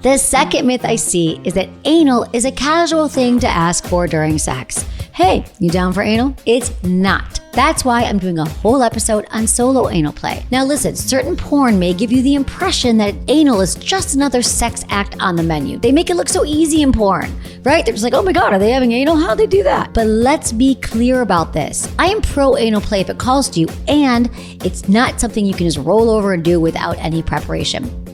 The second myth I see is that anal is a casual thing to ask for during sex. Hey, you down for anal? It's not. That's why I'm doing a whole episode on solo anal play. Now listen, certain porn may give you the impression that anal is just another sex act on the menu. They make it look so easy in porn, right? They're just like, oh my God, are they having anal? How'd they do that? But let's be clear about this. I am pro anal play if it calls to you, and it's not something you can just roll over and do without any preparation.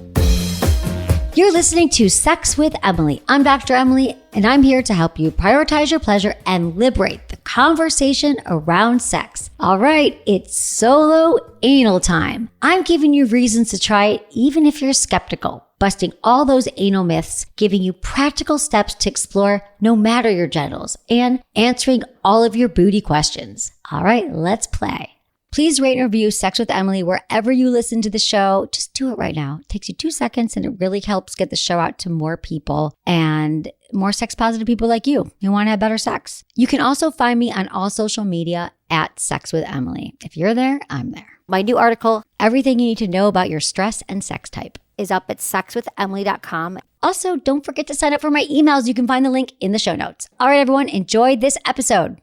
You're listening to Sex with Emily. I'm Dr. Emily, and I'm here to help you prioritize your pleasure and liberate the conversation around sex. All right, it's solo anal time. I'm giving you reasons to try it even if you're skeptical, busting all those anal myths, giving you practical steps to explore no matter your genitals, and answering all of your booty questions. All right, let's play. Please rate and review Sex with Emily wherever you listen to the show. Just do it right now. It takes you 2 seconds and it really helps get the show out to more people and more sex positive people like you who want to have better sex. You can also find me on all social media at Sex with Emily. If you're there, I'm there. My new article, Everything You Need to Know About Your Stress and Sex Type, is up at sexwithemily.com. Also, don't forget to sign up for my emails. You can find the link in the show notes. All right, everyone, enjoy this episode.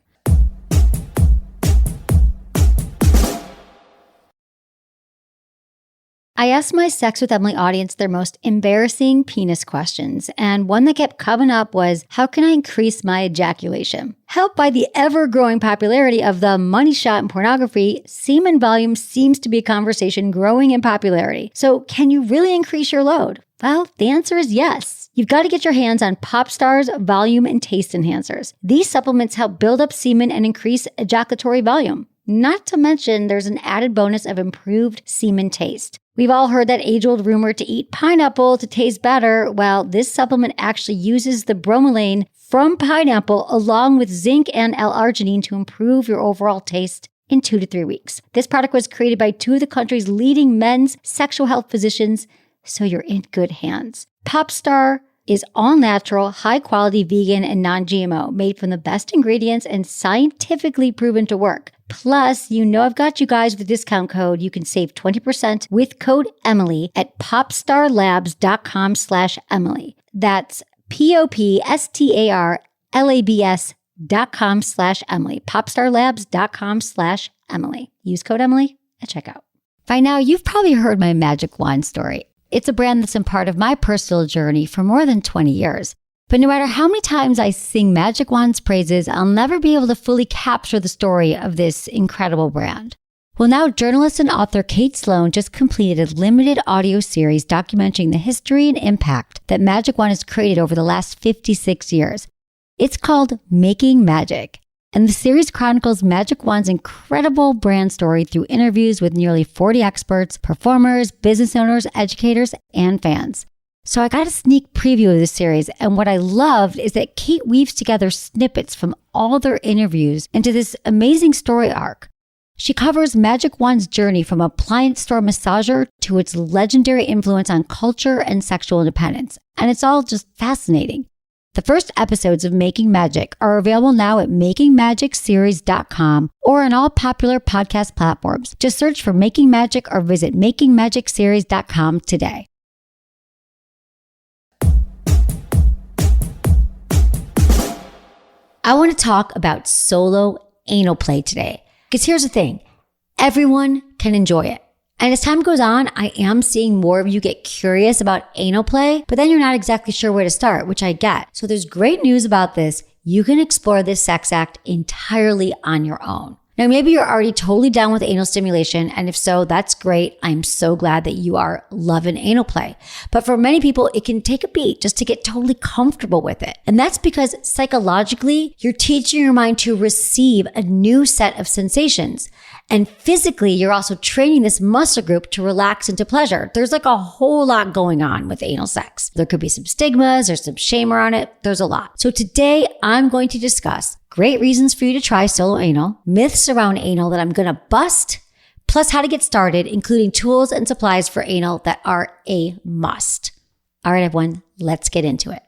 I asked my Sex with Emily audience their most embarrassing penis questions, and one that kept coming up was, how can I increase my ejaculation? Helped by the ever-growing popularity of the money shot in pornography, semen volume seems to be a conversation growing in popularity. So can you really increase your load? Well, the answer is yes. You've got to get your hands on Popstar's volume and taste enhancers. These supplements help build up semen and increase ejaculatory volume. Not to mention, there's an added bonus of improved semen taste. We've all heard that age-old rumor to eat pineapple to taste better. Well, this supplement actually uses the bromelain from pineapple along with zinc and L-arginine to improve your overall taste in 2 to 3 weeks. This product was created by 2 of the country's leading men's sexual health physicians, so you're in good hands. Popstar is all-natural, high-quality, vegan, and non-GMO, made from the best ingredients and scientifically proven to work. Plus, you know I've got you guys with a discount code. You can save 20% with code Emily at popstarlabs.com/Emily. That's popstarlabs.com/Emily. popstarlabs.com/Emily. Use code Emily at checkout. By now, you've probably heard my Magic Wand story. It's a brand that's been part of my personal journey for more than 20 years. But no matter how many times I sing Magic Wand's praises, I'll never be able to fully capture the story of this incredible brand. Well, now journalist and author Kate Sloan just completed a limited audio series documenting the history and impact that Magic Wand has created over the last 56 years. It's called Making Magic, and the series chronicles Magic Wand's incredible brand story through interviews with nearly 40 experts, performers, business owners, educators, and fans. So I got a sneak preview of this series, and what I loved is that Kate weaves together snippets from all their interviews into this amazing story arc. She covers Magic Wand's journey from appliance store massager to its legendary influence on culture and sexual independence, and it's all just fascinating. The first episodes of Making Magic are available now at makingmagicseries.com or on all popular podcast platforms. Just search for Making Magic or visit makingmagicseries.com today. I want to talk about solo anal play today, because here's the thing, everyone can enjoy it. And as time goes on, I am seeing more of you get curious about anal play, but then you're not exactly sure where to start, which I get. So there's great news about this. You can explore this sex act entirely on your own. Now, maybe you're already totally down with anal stimulation, and if so, that's great. I'm so glad that you are loving anal play. But for many people, it can take a beat just to get totally comfortable with it. And that's because psychologically, you're teaching your mind to receive a new set of sensations. And physically, you're also training this muscle group to relax into pleasure. There's like a whole lot going on with anal sex. There could be some stigmas, there's some shame around it. There's a lot. So today, I'm going to discuss great reasons for you to try solo anal, myths around anal that I'm going to bust, plus how to get started, including tools and supplies for anal that are a must. All right, everyone, let's get into it.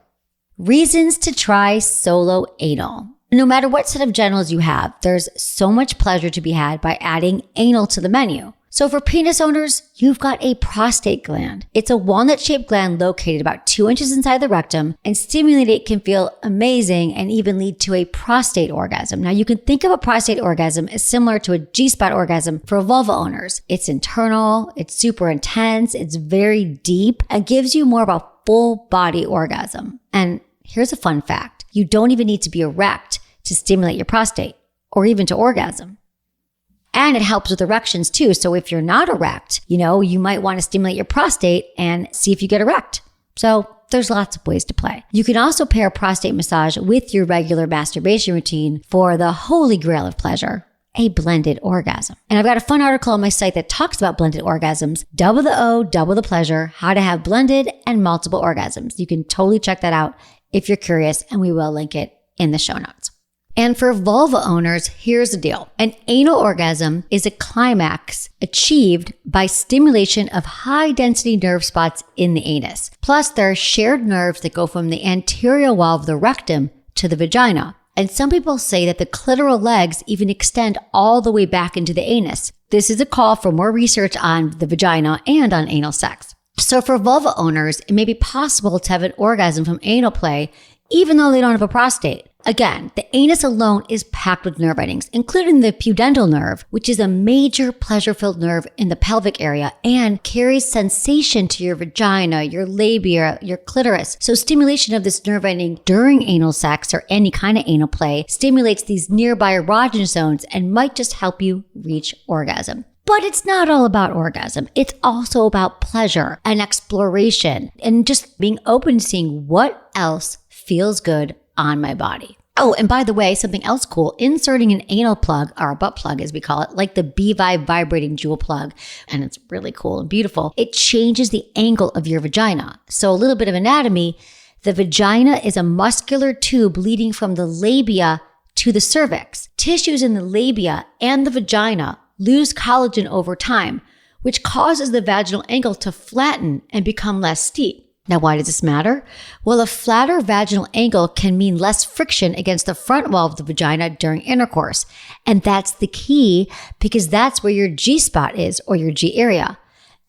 Reasons to try solo anal. No matter what set of genitals you have, there's so much pleasure to be had by adding anal to the menu. So for penis owners, you've got a prostate gland. It's a walnut-shaped gland located about 2 inches inside the rectum, and stimulating it can feel amazing and even lead to a prostate orgasm. Now you can think of a prostate orgasm as similar to a G-spot orgasm for vulva owners. It's internal, it's super intense, it's very deep, and gives you more of a full body orgasm. And here's a fun fact. You don't even need to be erect to stimulate your prostate or even to orgasm. And it helps with erections too. So if you're not erect, you might want to stimulate your prostate and see if you get erect. So there's lots of ways to play. You can also pair prostate massage with your regular masturbation routine for the holy grail of pleasure, a blended orgasm. And I've got a fun article on my site that talks about blended orgasms, double the O, double the pleasure, how to have blended and multiple orgasms. You can totally check that out if you're curious, and we will link it in the show notes. And for vulva owners, here's the deal. An anal orgasm is a climax achieved by stimulation of high-density nerve spots in the anus. Plus, there are shared nerves that go from the anterior wall of the rectum to the vagina. And some people say that the clitoral legs even extend all the way back into the anus. This is a call for more research on the vagina and on anal sex. So for vulva owners, it may be possible to have an orgasm from anal play even though they don't have a prostate. Again, the anus alone is packed with nerve endings, including the pudendal nerve, which is a major pleasure-filled nerve in the pelvic area and carries sensation to your vagina, your labia, your clitoris. So stimulation of this nerve ending during anal sex or any kind of anal play stimulates these nearby erogenous zones and might just help you reach orgasm. But it's not all about orgasm. It's also about pleasure and exploration and just being open to seeing what else feels good on my body. Oh, and by the way, something else cool, inserting an anal plug, or a butt plug as we call it, like the B-Vibe vibrating jewel plug, and it's really cool and beautiful, it changes the angle of your vagina. So a little bit of anatomy, the vagina is a muscular tube leading from the labia to the cervix. Tissues in the labia and the vagina lose collagen over time, which causes the vaginal angle to flatten and become less steep. Now, why does this matter? Well, a flatter vaginal angle can mean less friction against the front wall of the vagina during intercourse. And that's the key because that's where your G-spot is or your G area.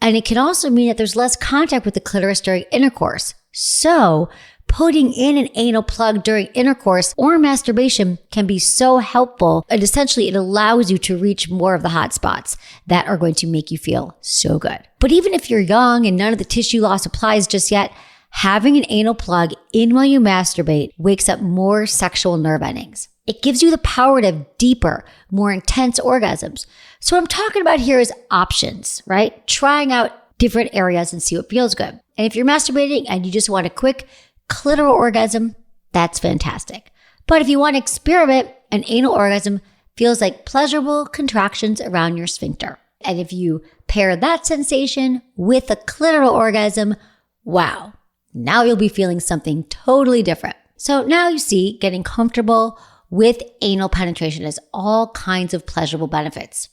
And it can also mean that there's less contact with the clitoris during intercourse. So putting in an anal plug during intercourse or masturbation can be so helpful. And essentially, it allows you to reach more of the hot spots that are going to make you feel so good. But even if you're young and none of the tissue loss applies just yet, having an anal plug in while you masturbate wakes up more sexual nerve endings. It gives you the power to have deeper, more intense orgasms. So what I'm talking about here is options, right? Trying out different areas and see what feels good. And if you're masturbating and you just want a quick clitoral orgasm, that's fantastic. But if you want to experiment, an anal orgasm feels like pleasurable contractions around your sphincter. And if you pair that sensation with a clitoral orgasm, wow, now you'll be feeling something totally different. So now you see, getting comfortable with anal penetration has all kinds of pleasurable benefits.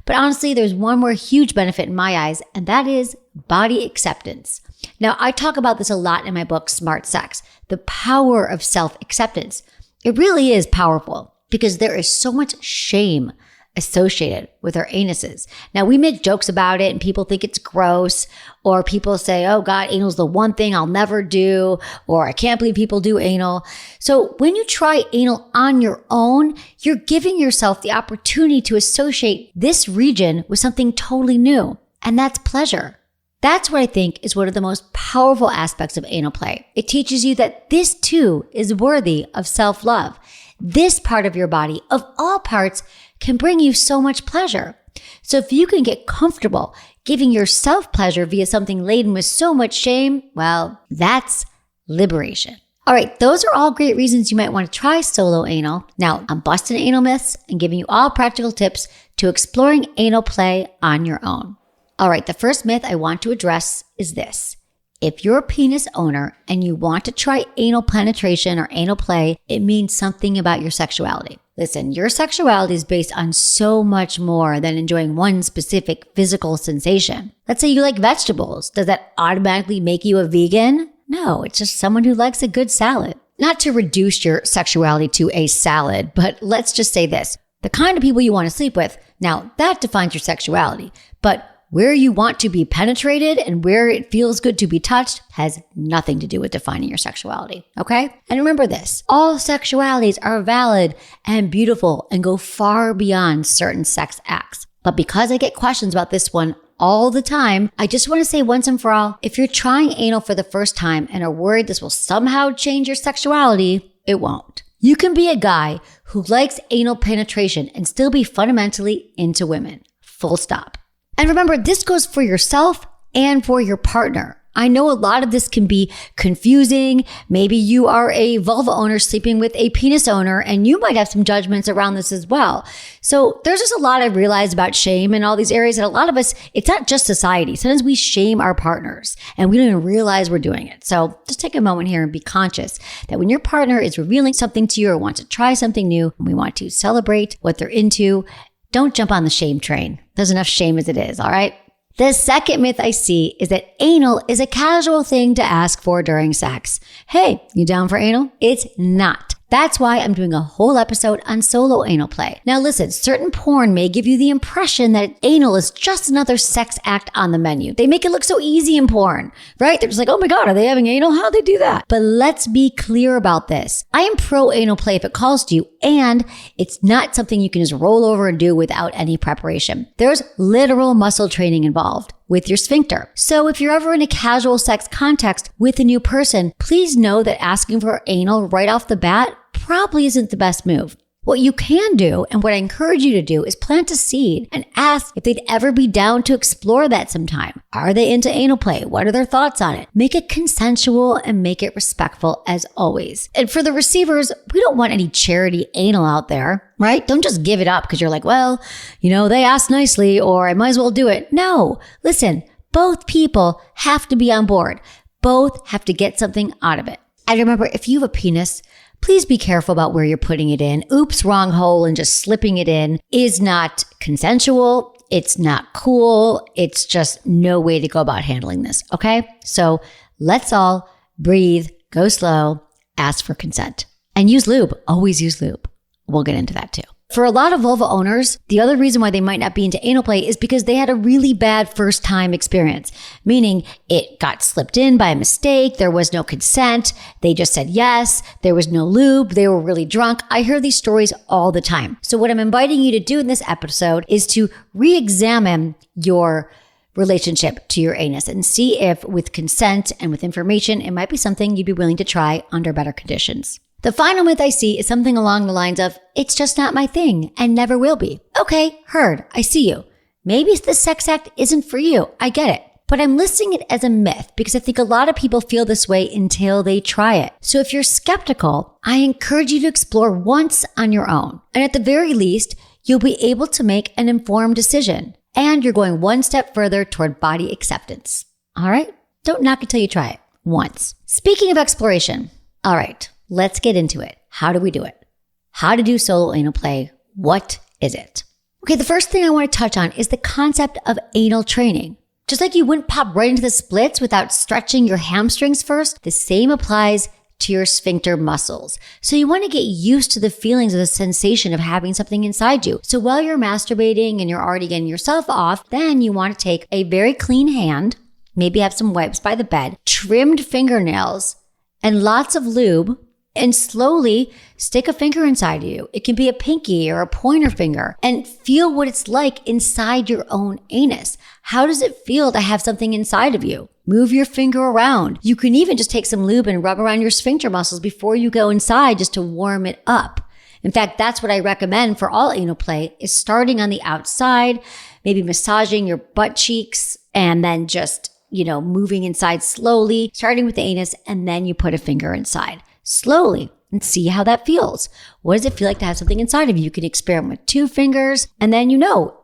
But honestly, there's one more huge benefit in my eyes, and that is body acceptance. Now, I talk about this a lot in my book, Smart Sex, the power of self-acceptance. It really is powerful because there is so much shame associated with our anuses. Now, we make jokes about it and people think it's gross, or people say, oh God, anal's the one thing I'll never do, or I can't believe people do anal. So when you try anal on your own, you're giving yourself the opportunity to associate this region with something totally new, and that's pleasure. That's what I think is one of the most powerful aspects of anal play. It teaches you that this too is worthy of self-love. This part of your body, of all parts, can bring you so much pleasure. So if you can get comfortable giving yourself pleasure via something laden with so much shame, well, that's liberation. All right, those are all great reasons you might want to try solo anal. Now, I'm busting anal myths and giving you all practical tips to exploring anal play on your own. All right, the first myth I want to address is this. If you're a penis owner and you want to try anal penetration or anal play, it means something about your sexuality. Listen, your sexuality is based on so much more than enjoying one specific physical sensation. Let's say you like vegetables. Does that automatically make you a vegan? No, it's just someone who likes a good salad. Not to reduce your sexuality to a salad, but let's just say this. The kind of people you want to sleep with Now, that defines your sexuality, but where you want to be penetrated and where it feels good to be touched has nothing to do with defining your sexuality, okay? And remember this, all sexualities are valid and beautiful and go far beyond certain sex acts. But because I get questions about this one all the time, I just want to say once and for all, if you're trying anal for the first time and are worried this will somehow change your sexuality, it won't. You can be a guy who likes anal penetration and still be fundamentally into women. Full stop. And remember, this goes for yourself and for your partner. I know a lot of this can be confusing. Maybe you are a vulva owner sleeping with a penis owner, and you might have some judgments around this as well. So there's just a lot I've realized about shame in all these areas. And a lot of us, it's not just society. Sometimes we shame our partners and we don't even realize we're doing it. So just take a moment here and be conscious that when your partner is revealing something to you or wants to try something new, and we want to celebrate what they're into, don't jump on the shame train. There's enough shame as it is, all right? The second myth I see is that anal is a casual thing to ask for during sex. Hey, you down for anal? It's not. That's why I'm doing a whole episode on solo anal play. Now listen, certain porn may give you the impression that anal is just another sex act on the menu. They make it look so easy in porn, right? They're just like, oh my God, are they having anal? How'd they do that? But let's be clear about this. I am pro anal play if it calls to you, and it's not something you can just roll over and do without any preparation. There's literal muscle training involved with your sphincter. So if you're ever in a casual sex context with a new person, please know that asking for anal right off the bat probably isn't the best move. What you can do, and what I encourage you to do, is plant a seed and ask if they'd ever be down to explore that sometime. Are they into anal play? What are their thoughts on it? Make it consensual and make it respectful as always. And for the receivers, we don't want any charity anal out there, right? Don't just give it up because you're like, well, they asked nicely or I might as well do it. No, listen, both people have to be on board. Both have to get something out of it. And remember, if you have a penis, please be careful about where you're putting it in. Oops, wrong hole, and just slipping it in is not consensual. It's not cool. It's just no way to go about handling this, okay? So let's all breathe, go slow, ask for consent. And use lube. Always use lube. We'll get into that too. For a lot of vulva owners, the other reason why they might not be into anal play is because they had a really bad first time experience, meaning it got slipped in by a mistake, there was no consent, they just said yes, there was no lube, they were really drunk. I hear these stories all the time. So what I'm inviting you to do in this episode is to re-examine your relationship to your anus and see if with consent and with information, it might be something you'd be willing to try under better conditions. The final myth I see is something along the lines of, it's just not my thing and never will be. Okay, heard. I see you. Maybe the sex act isn't for you. I get it. But I'm listing it as a myth because I think a lot of people feel this way until they try it. So if you're skeptical, I encourage you to explore once on your own. And at the very least, you'll be able to make an informed decision. And you're going one step further toward body acceptance. All right? Don't knock it till you try it once. Speaking of exploration, all right. Let's get into it. How do we do it? How to do solo anal play? What is it? Okay, the first thing I want to touch on is the concept of anal training. Just like you wouldn't pop right into the splits without stretching your hamstrings first, the same applies to your sphincter muscles. So you want to get used to the feelings of the sensation of having something inside you. So while you're masturbating and you're already getting yourself off, then you want to take a very clean hand, maybe have some wipes by the bed, trimmed fingernails, and lots of lube, and slowly stick a finger inside you. It can be a pinky or a pointer finger, and feel what it's like inside your own anus. How does it feel to have something inside of you? Move your finger around. You can even just take some lube and rub around your sphincter muscles before you go inside just to warm it up. In fact, that's what I recommend for all anal play, is starting on the outside, maybe massaging your butt cheeks, and then just, moving inside slowly, starting with the anus, and then you put a finger inside. Slowly, and see how that feels. What does it feel like to have something inside of you? You can experiment with 2 fingers, and then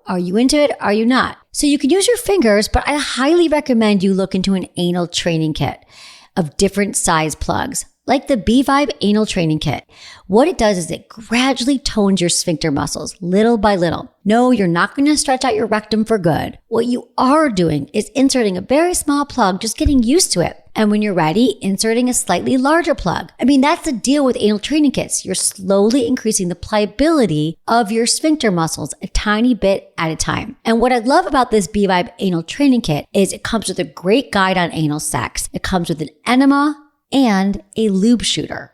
are you into it? Are you not? So you can use your fingers, but I highly recommend you look into an anal training kit of different size plugs. like the B-Vibe Anal Training Kit. What it does is it gradually tones your sphincter muscles little by little. No, you're not going to stretch out your rectum for good. What you are doing is inserting a very small plug, just getting used to it. And when you're ready, inserting a slightly larger plug. I mean, that's the deal with anal training kits. You're slowly increasing the pliability of your sphincter muscles a tiny bit at a time. And what I love about this B-Vibe Anal Training Kit is it comes with a great guide on anal sex. It comes with an enema and a lube shooter,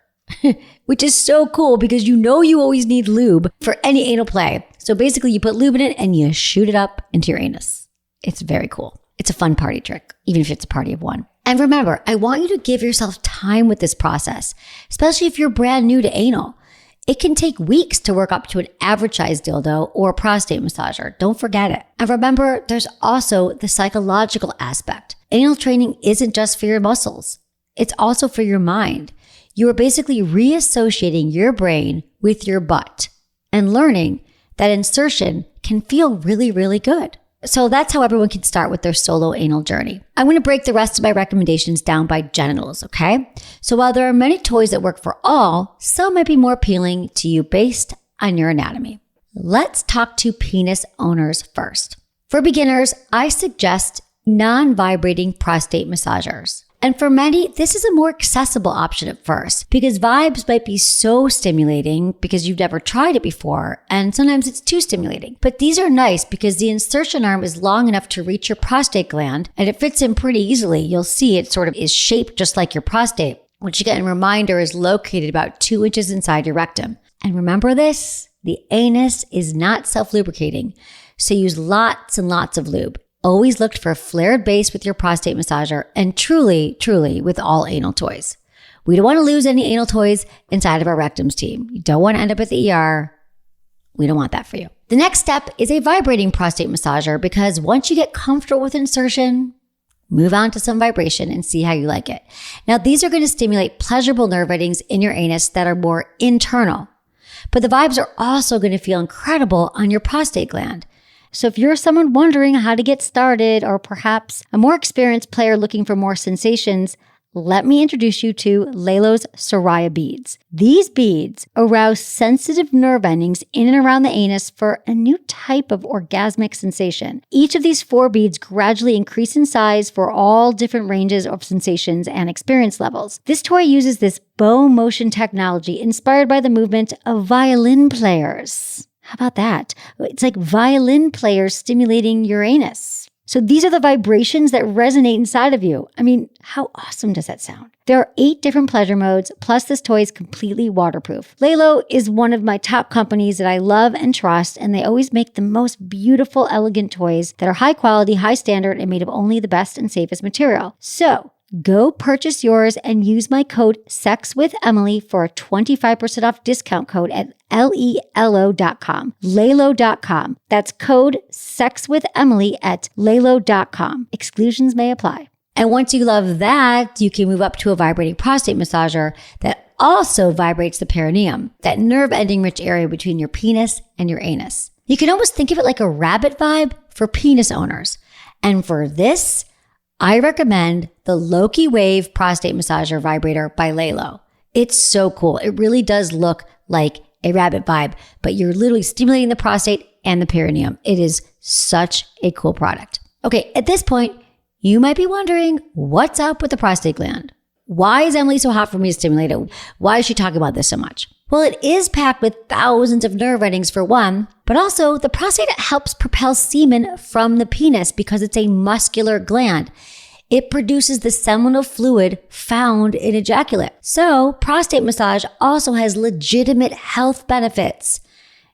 which is so cool because you always need lube for any anal play. So basically you put lube in it and you shoot it up into your anus. It's very cool. It's a fun party trick, even if it's a party of one. And remember, I want you to give yourself time with this process, especially if you're brand new to anal. It can take weeks to work up to an average size dildo or a prostate massager. Don't forget it. And remember, there's also the psychological aspect. Anal training isn't just for your muscles. It's also for your mind. You are basically reassociating your brain with your butt and learning that insertion can feel really, really good. So that's how everyone can start with their solo anal journey. I'm going to break the rest of my recommendations down by genitals, okay? So while there are many toys that work for all, some might be more appealing to you based on your anatomy. Let's talk to penis owners first. For beginners, I suggest non-vibrating prostate massagers. And for many, this is a more accessible option at first because vibes might be so stimulating because you've never tried it before, and sometimes it's too stimulating. But these are nice because the insertion arm is long enough to reach your prostate gland and it fits in pretty easily. You'll see it sort of is shaped just like your prostate, which again, reminder, is located about 2 inches inside your rectum. And remember this, the anus is not self-lubricating, so use lots and lots of lube. Always look for a flared base with your prostate massager and truly, truly with all anal toys. We don't want to lose any anal toys inside of our rectums team. You don't want to end up at the ER. We don't want that for you. The next step is a vibrating prostate massager because once you get comfortable with insertion, move on to some vibration and see how you like it. Now, these are going to stimulate pleasurable nerve endings in your anus that are more internal. But the vibes are also going to feel incredible on your prostate gland. So if you're someone wondering how to get started, or perhaps a more experienced player looking for more sensations, let me introduce you to Lalo's Soraya beads. These beads arouse sensitive nerve endings in and around the anus for a new type of orgasmic sensation. Each of these 4 beads gradually increase in size for all different ranges of sensations and experience levels. This toy uses this bow motion technology inspired by the movement of violin players. How about that? It's like violin players stimulating your anus. So these are the vibrations that resonate inside of you. I mean, how awesome does that sound? There are 8 different pleasure modes, plus this toy is completely waterproof. Lalo is one of my top companies that I love and trust, and they always make the most beautiful, elegant toys that are high quality, high standard, and made of only the best and safest material. So go purchase yours and use my code SEXWITHEMILY for a 25% off discount code at lelo.com. Lalo.com. That's code SEXWITHEMILY at lelo.com. Exclusions may apply. And once you love that, you can move up to a vibrating prostate massager that also vibrates the perineum, that nerve ending rich area between your penis and your anus. You can almost think of it like a rabbit vibe for penis owners. And for this, I recommend the Loki Wave Prostate Massager Vibrator by Lalo. It's so cool. It really does look like a rabbit vibe, but you're literally stimulating the prostate and the perineum. It is such a cool product. Okay, at this point, you might be wondering, what's up with the prostate gland? Why is Emily so hot for me to stimulate it? Why is she talking about this so much? Well, it is packed with thousands of nerve endings for one, but also the prostate helps propel semen from the penis because it's a muscular gland. It produces the seminal fluid found in ejaculate. So prostate massage also has legitimate health benefits,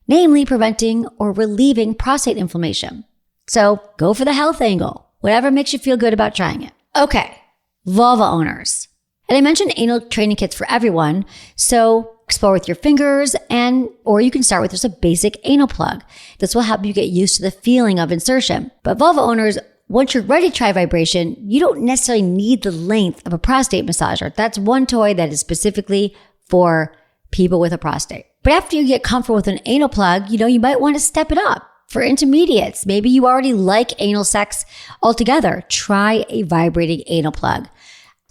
namely preventing or relieving prostate inflammation. So go for the health angle, whatever makes you feel good about trying it. Okay, vulva owners. And I mentioned anal training kits for everyone, so explore with your fingers or you can start with just a basic anal plug. This will help you get used to the feeling of insertion. But vulva owners, once you're ready to try vibration, you don't necessarily need the length of a prostate massager. That's one toy that is specifically for people with a prostate. But after you get comfortable with an anal plug, you might want to step it up. For intermediates, maybe you already like anal sex altogether. Try a vibrating anal plug.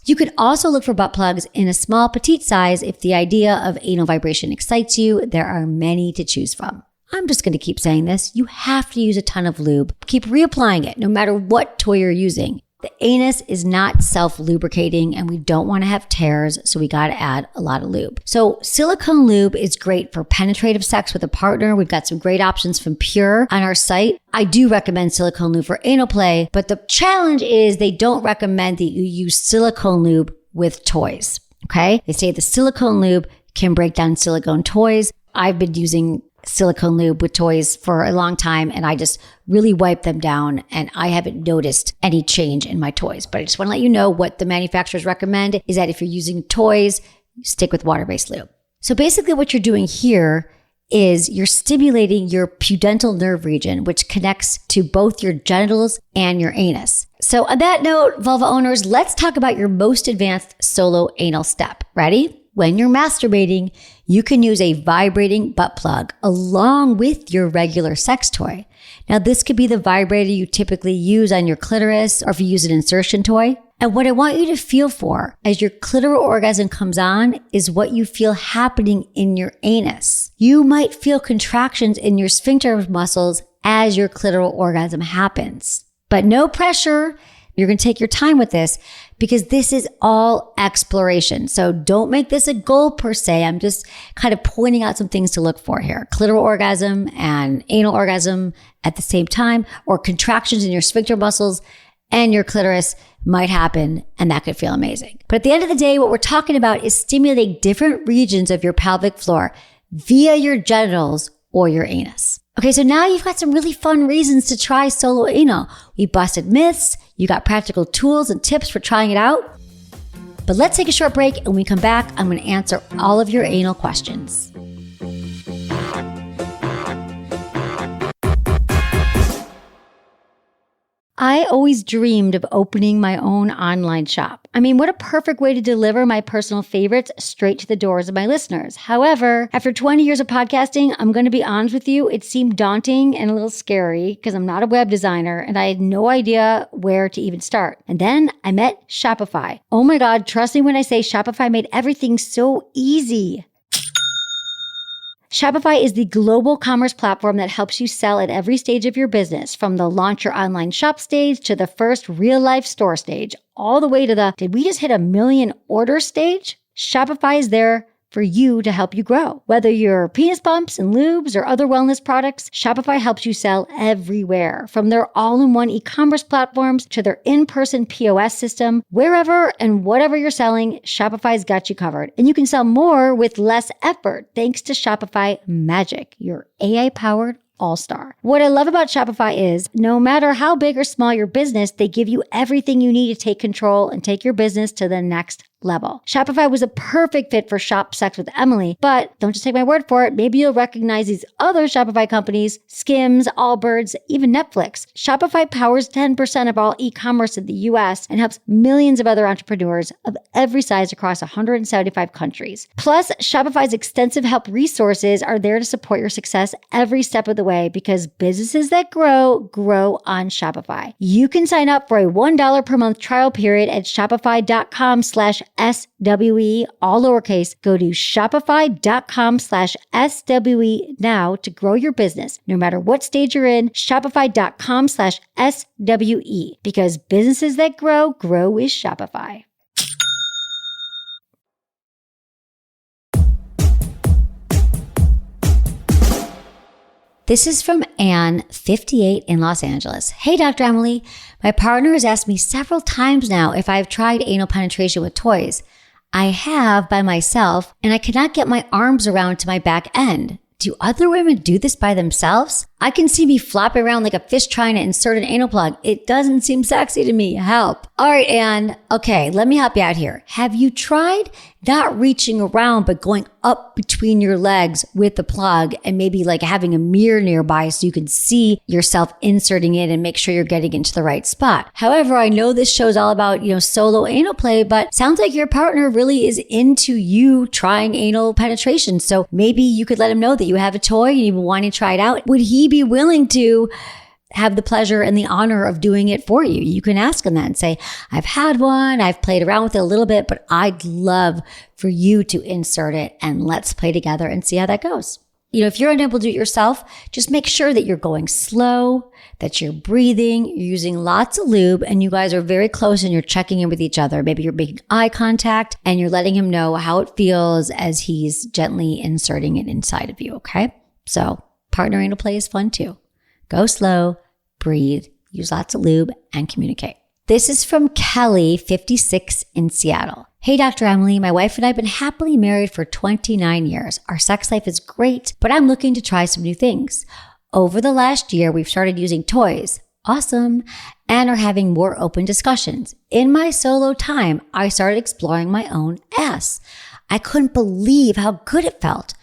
You could also look for butt plugs in a small petite size if the idea of anal vibration excites you. There are many to choose from. I'm just going to keep saying this. You have to use a ton of lube. Keep reapplying it no matter what toy you're using. The anus is not self-lubricating and we don't want to have tears, so we got to add a lot of lube. So silicone lube is great for penetrative sex with a partner. We've got some great options from Pure on our site. I do recommend silicone lube for anal play, but the challenge is they don't recommend that you use silicone lube with toys, okay? They say the silicone lube can break down silicone toys. I've been using silicone lube with toys for a long time and I just really wipe them down and I haven't noticed any change in my toys. But I just want to let you know what the manufacturers recommend is that if you're using toys, stick with water-based lube. So basically what you're doing here is you're stimulating your pudendal nerve region, which connects to both your genitals and your anus. So on that note, vulva owners, let's talk about your most advanced solo anal step. Ready? When you're masturbating, you can use a vibrating butt plug along with your regular sex toy. Now, this could be the vibrator you typically use on your clitoris or if you use an insertion toy. And what I want you to feel for as your clitoral orgasm comes on is what you feel happening in your anus. You might feel contractions in your sphincter muscles as your clitoral orgasm happens. But no pressure. You're going to take your time with this because this is all exploration. So don't make this a goal per se. I'm just kind of pointing out some things to look for here. Clitoral orgasm and anal orgasm at the same time, or contractions in your sphincter muscles and your clitoris might happen, and that could feel amazing. But at the end of the day, what we're talking about is stimulating different regions of your pelvic floor via your genitals or your anus. Okay, so now you've got some really fun reasons to try solo anal. We busted myths, you got practical tools and tips for trying it out. But let's take a short break, and when we come back, I'm going to answer all of your anal questions. I always dreamed of opening my own online shop. I mean, what a perfect way to deliver my personal favorites straight to the doors of my listeners. However, after 20 years of podcasting, I'm going to be honest with you, it seemed daunting and a little scary because I'm not a web designer and I had no idea where to even start. And then I met Shopify. Oh my God, trust me when I say Shopify made everything so easy. Shopify is the global commerce platform that helps you sell at every stage of your business, from the launch your online shop stage to the first real-life store stage, all the way to the did we just hit 1 million order stage? Shopify is there for you to help you grow. Whether you're penis pumps and lubes or other wellness products, Shopify helps you sell everywhere. From their all-in-one e-commerce platforms to their in-person POS system, wherever and whatever you're selling, Shopify's got you covered. And you can sell more with less effort thanks to Shopify Magic, your AI-powered all-star. What I love about Shopify is no matter how big or small your business, they give you everything you need to take control and take your business to the next level. Shopify was a perfect fit for Shop Sex with Emily, but don't just take my word for it. Maybe you'll recognize these other Shopify companies, Skims, Allbirds, even Netflix. Shopify powers 10% of all e-commerce in the US and helps millions of other entrepreneurs of every size across 175 countries. Plus, Shopify's extensive help resources are there to support your success every step of the way because businesses that grow on Shopify. You can sign up for a $1 per month trial period at shopify.com/SWE, all lowercase. Go to shopify.com/SWE now to grow your business. No matter what stage you're in, shopify.com/SWE, because businesses that grow with Shopify. This is from Anne, 58 in Los Angeles. Hey, Dr. Emily. My partner has asked me several times now if I've tried anal penetration with toys. I have by myself, and I cannot get my arms around to my back end. Do other women do this by themselves? I can see me flopping around like a fish trying to insert an anal plug. It doesn't seem sexy to me. Help. All right, Anne. Okay, let me help you out here. Have you tried not reaching around, but going up between your legs with the plug and maybe like having a mirror nearby so you can see yourself inserting it and make sure you're getting into the right spot? However, I know this show's all about, solo anal play, but sounds like your partner really is into you trying anal penetration. So maybe you could let him know that you have a toy and you've been wanting to try it out. Would he be willing to have the pleasure and the honor of doing it for you. You can ask them that and say, I've had one, I've played around with it a little bit, but I'd love for you to insert it and let's play together and see how that goes. If you're unable to do it yourself, just make sure that you're going slow, that you're breathing, you're using lots of lube, and you guys are very close and you're checking in with each other. Maybe you're making eye contact and you're letting him know how it feels as he's gently inserting it inside of you, okay? So partner anal play is fun too. Go slow, breathe, use lots of lube, and communicate. This is from Kelly, 56 in Seattle. Hey, Dr. Emily, my wife and I have been happily married for 29 years. Our sex life is great, but I'm looking to try some new things. Over the last year, we've started using toys. Awesome. And are having more open discussions. In my solo time, I started exploring my own ass. I couldn't believe how good it felt.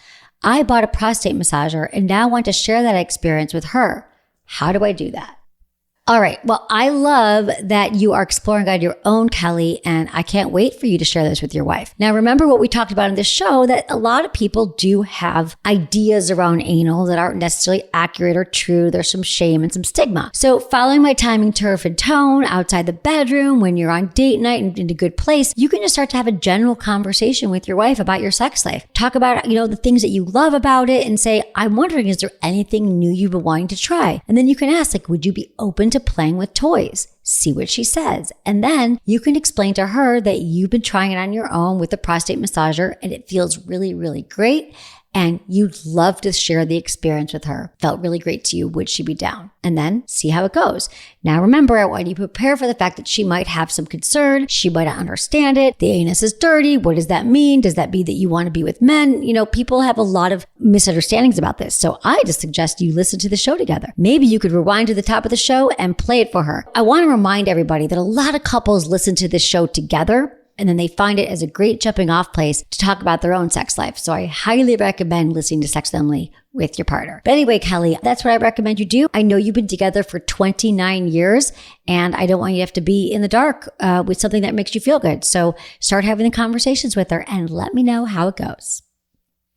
I bought a prostate massager and now want to share that experience with her. How do I do that? All right. Well, I love that you are exploring on your own, Kelly, and I can't wait for you to share this with your wife. Now, remember what we talked about in this show, that a lot of people do have ideas around anal that aren't necessarily accurate or true. There's some shame and some stigma. So following my timing turf and tone outside the bedroom, when you're on date night and in a good place, you can just start to have a general conversation with your wife about your sex life. Talk about, the things that you love about it and say, I'm wondering, is there anything new you've been wanting to try? And then you can ask, would you be open to playing with toys? See what she says. And then you can explain to her that you've been trying it on your own with the prostate massager and it feels really, really great. And you'd love to share the experience with her. Felt really great to you. Would she be down? And then see how it goes. Now, remember, I want you to prepare for the fact that she might have some concern. She might not understand it. The anus is dirty. What does that mean? Does that mean that you want to be with men? People have a lot of misunderstandings about this. So I just suggest you listen to the show together. Maybe you could rewind to the top of the show and play it for her. I want to remind everybody that a lot of couples listen to this show together, and then they find it as a great jumping off place to talk about their own sex life. So I highly recommend listening to Sex with Emily with your partner. But anyway, Kelly, that's what I recommend you do. I know you've been together for 29 years, and I don't want you to have to be in the dark with something that makes you feel good. So start having the conversations with her and let me know how it goes.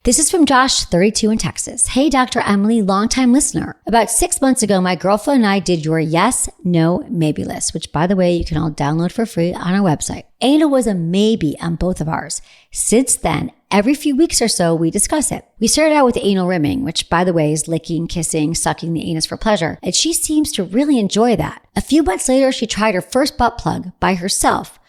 This is from Josh, 32 in Texas. Hey, Dr. Emily, longtime listener. About 6 months ago, my girlfriend and I did your yes, no, maybe list, which, by the way, you can all download for free on our website. Anal was a maybe on both of ours. Since then, every few weeks or so, we discuss it. We started out with anal rimming, which, by the way, is licking, kissing, sucking the anus for pleasure, and she seems to really enjoy that. A few months later, she tried her first butt plug by herself.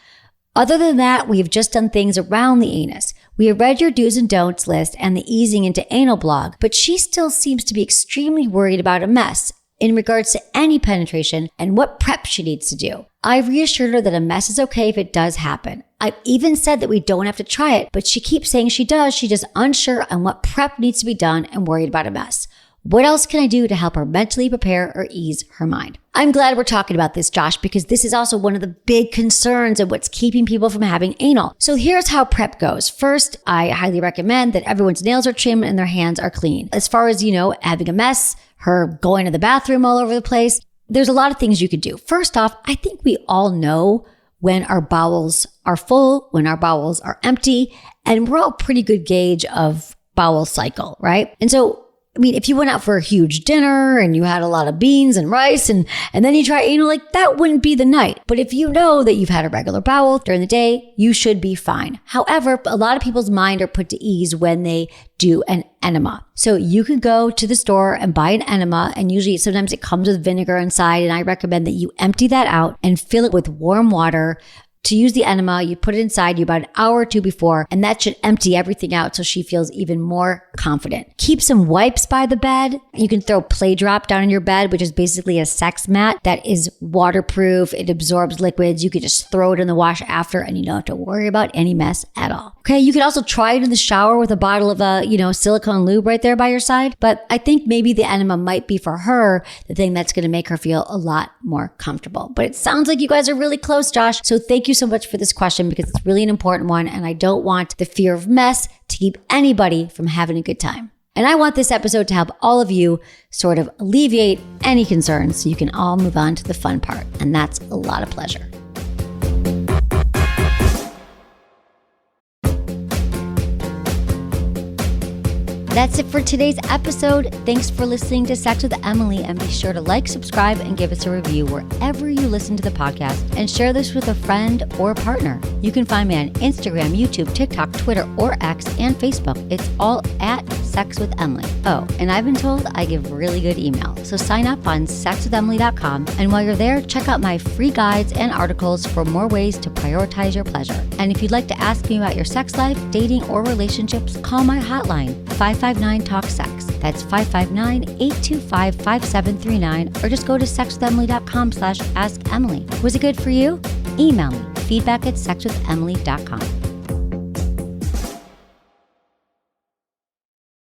Other than that, we've just done things around the anus. We have read your do's and don'ts list and the easing into anal blog, but she still seems to be extremely worried about a mess in regards to any penetration and what prep she needs to do. I've reassured her that a mess is okay if it does happen. I've even said that we don't have to try it, but she keeps saying she does. She's just unsure on what prep needs to be done and worried about a mess. What else can I do to help her mentally prepare or ease her mind? I'm glad we're talking about this, Josh, because this is also one of the big concerns of what's keeping people from having anal. So here's how prep goes. First, I highly recommend that everyone's nails are trimmed and their hands are clean. As far as, having a mess, her going to the bathroom all over the place, there's a lot of things you could do. First off, I think we all know when our bowels are full, when our bowels are empty, and we're all pretty good gauge of bowel cycle, right? And so if you went out for a huge dinner and you had a lot of beans and rice and then you try anal, that wouldn't be the night. But if you know that you've had a regular bowel during the day, you should be fine. However, a lot of people's mind are put to ease when they do an enema. So you could go to the store and buy an enema, and usually sometimes it comes with vinegar inside, and I recommend that you empty that out and fill it with warm water. To use the enema, you put it inside you about an hour or two before, and that should empty everything out so she feels even more confident. Keep some wipes by the bed. You can throw Play Drop down in your bed, which is basically a sex mat that is waterproof. It absorbs liquids. You could just throw it in the wash after, and you don't have to worry about any mess at all. Okay, you could also try it in the shower with a bottle of silicone lube right there by your side. But I think maybe the enema might be for her the thing that's going to make her feel a lot more comfortable. But it sounds like you guys are really close, Josh. So thank you so much for this question, because it's really an important one, and I don't want the fear of mess to keep anybody from having a good time. And I want this episode to help all of you sort of alleviate any concerns so you can all move on to the fun part, and that's a lot of pleasure. That's it for today's episode. Thanks for listening to Sex with Emily, and be sure to like, subscribe, and give us a review wherever you listen to the podcast, and share this with a friend or partner. You can find me on Instagram, YouTube, TikTok, Twitter, or X, and Facebook. It's all at Sex with Emily. Oh, and I've been told I give really good email, so sign up on sexwithemily.com, and while you're there, check out my free guides and articles for more ways to prioritize your pleasure. And if you'd like to ask me about your sex life, dating, or relationships, call my hotline, 559-TALK-SEX. That's 559-825-5739, or just go to sexwithemily.com/assemily. Was it good for you? Email me, feedback@sexwithemily.com.